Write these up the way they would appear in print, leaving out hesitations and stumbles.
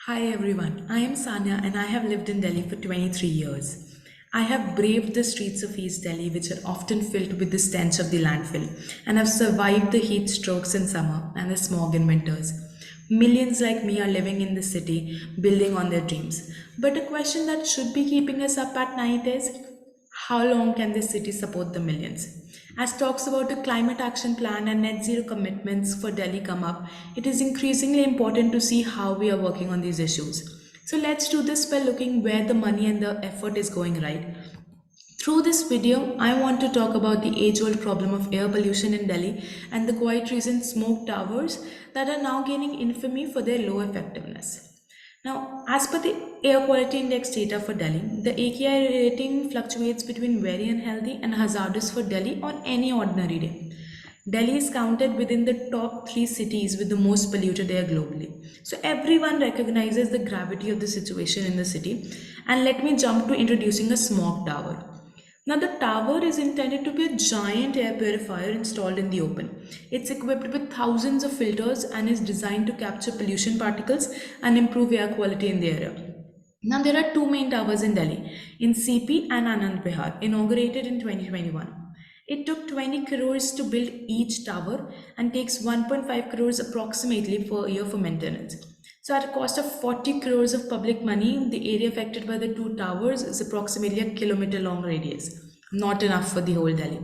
Hi everyone, I am Sanya and I have lived in Delhi for 23 years. I have braved the streets of East Delhi, which are often filled with the stench of the landfill, and have survived the heat strokes in summer and the smog in winters. Millions like me are living in the city, building on their dreams. But a question that should be keeping us up at night is how long can this city support the millions? As talks about the climate action plan and net zero commitments for Delhi come up, it is increasingly important to see how we are working on these issues. So let's do this by looking where the money and the effort is going right. Through this video, I want to talk about the age old problem of air pollution in Delhi and the quite recent smoke towers that are now gaining infamy for their low effectiveness. Now, as per the Air Quality Index data for Delhi, the AQI rating fluctuates between very unhealthy and hazardous for Delhi on any ordinary day. Delhi is counted within the top three cities with the most polluted air globally. So everyone recognizes the gravity of the situation in the city. And let me jump to introducing a smog tower. Now, the tower is intended to be a giant air purifier installed in the open. It's equipped with thousands of filters and is designed to capture pollution particles and improve air quality in the area. Now, there are two main towers in Delhi, in CP and Anand Vihar, inaugurated in 2021. It took 20 crores to build each tower and takes 1.5 crores approximately per year for maintenance. So, at a cost of 40 crores of public money, the area affected by the two towers is approximately a kilometer long radius. Not enough for the whole Delhi.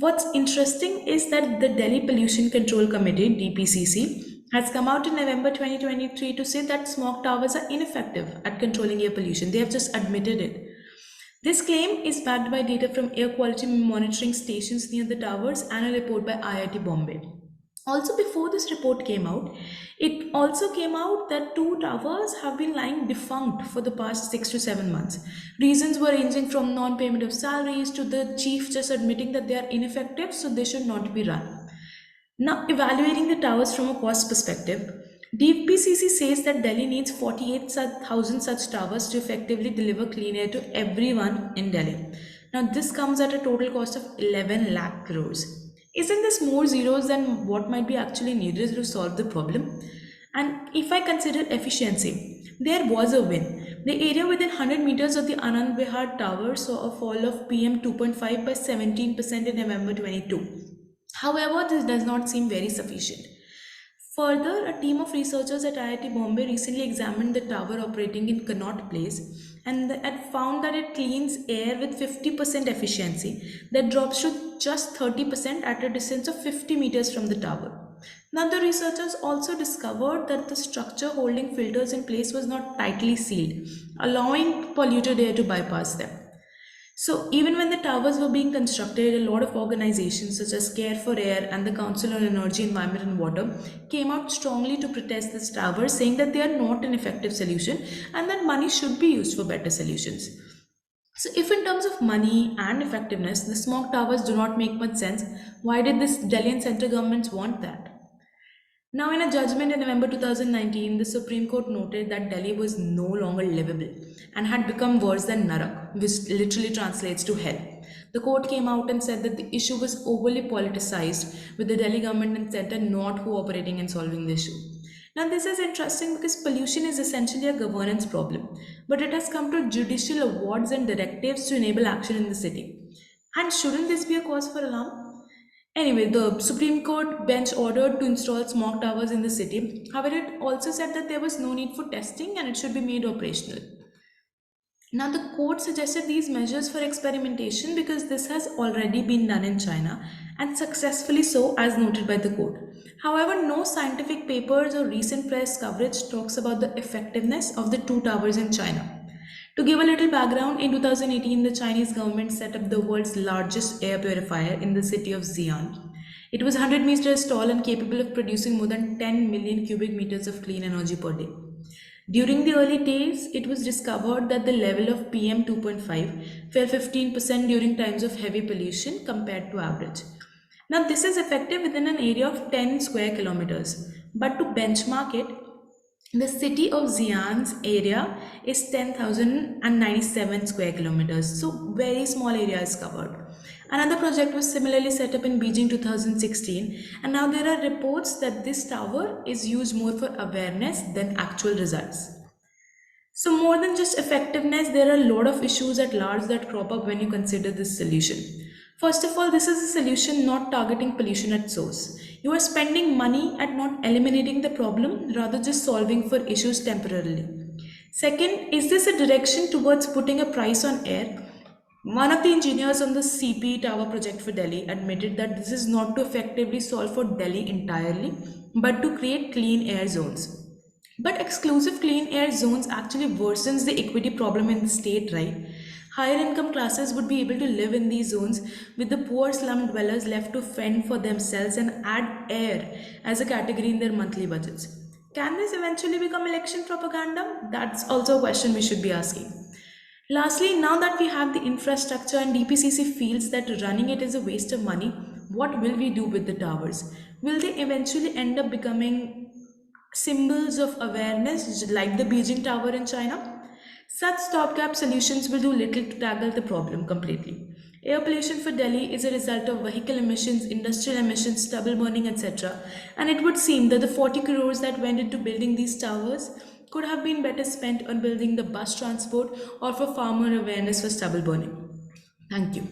What's interesting is that the Delhi Pollution Control Committee, DPCC, has come out in November 2023 to say that smog towers are ineffective at controlling air pollution. They have just admitted it. This claim is backed by data from air quality monitoring stations near the towers and a report by IIT Bombay. Also, before this report came out, it also came out that two towers have been lying defunct for the past 6 to 7 months. Reasons were ranging from non payment of salaries to the chief just admitting that they are ineffective, so they should not be run. Now, evaluating the towers from a cost perspective, DPCC says that Delhi needs 48,000 such towers to effectively deliver clean air to everyone in Delhi. Now, this comes at a total cost of 11 lakh crores. Isn't this more zeros than what might be actually needed to solve the problem? And if I consider efficiency, there was a win. The area within 100 meters of the Anand Vihar Tower saw a fall of PM 2.5 by 17% in November 22. However, this does not seem very sufficient. Further, a team of researchers at IIT Bombay recently examined the tower operating in Connaught Place and had found that it cleans air with 50% efficiency that drops to just 30% at a distance of 50 meters from the tower. Now, the researchers also discovered that the structure holding filters in place was not tightly sealed, allowing polluted air to bypass them. So, even when the towers were being constructed, a lot of organizations such as Care for Air and the Council on Energy, Environment and Water came out strongly to protest this tower, saying that they are not an effective solution and that money should be used for better solutions. So, if in terms of money and effectiveness, the smog towers do not make much sense, why did this Delhi and central governments want that? Now, in a judgment in November 2019, the Supreme Court noted that Delhi was no longer livable and had become worse than Narak, which literally translates to hell. The court came out and said that the issue was overly politicized, with the Delhi government and centre not cooperating in solving the issue. Now, this is interesting because pollution is essentially a governance problem, but it has come to judicial awards and directives to enable action in the city. And shouldn't this be a cause for alarm? Anyway, the Supreme Court bench ordered to install smog towers in the city. However, it also said that there was no need for testing and it should be made operational. Now, the court suggested these measures for experimentation because this has already been done in China and successfully so, as noted by the court. However, no scientific papers or recent press coverage talks about the effectiveness of the two towers in China. To give a little background, in 2018, the Chinese government set up the world's largest air purifier in the city of Xi'an. It was 100 meters tall and capable of producing more than 10 million cubic meters of clean energy per day. During the early days, it was discovered that the level of PM 2.5 fell 15% during times of heavy pollution compared to average. Now, this is effective within an area of 10 square kilometers. But to benchmark it, the city of Xi'an's area is 10,097 square kilometers, so very small area is covered. Another project was similarly set up in Beijing 2016, and now there are reports that this tower is used more for awareness than actual results. So, more than just effectiveness, there are a lot of issues at large that crop up when you consider this solution. First of all, this is a solution not targeting pollution at source. You are spending money at not eliminating the problem, rather just solving for issues temporarily. Second, is this a direction towards putting a price on air? One of the engineers on the CP Tower project for Delhi admitted that this is not to effectively solve for Delhi entirely, but to create clean air zones. But exclusive clean air zones actually worsens the equity problem in the state, right? Higher income classes would be able to live in these zones with the poor slum dwellers left to fend for themselves and add air as a category in their monthly budgets. Can this eventually become election propaganda? That's also a question we should be asking. Lastly, now that we have the infrastructure and DPCC feels that running it is a waste of money, what will we do with the towers? Will they eventually end up becoming symbols of awareness like the Beijing Tower in China? Such stopgap solutions will do little to tackle the problem completely. Air pollution for Delhi is a result of vehicle emissions, industrial emissions, stubble burning, etc. And it would seem that the 40 crores that went into building these towers could have been better spent on building the bus transport or for farmer awareness for stubble burning. Thank you.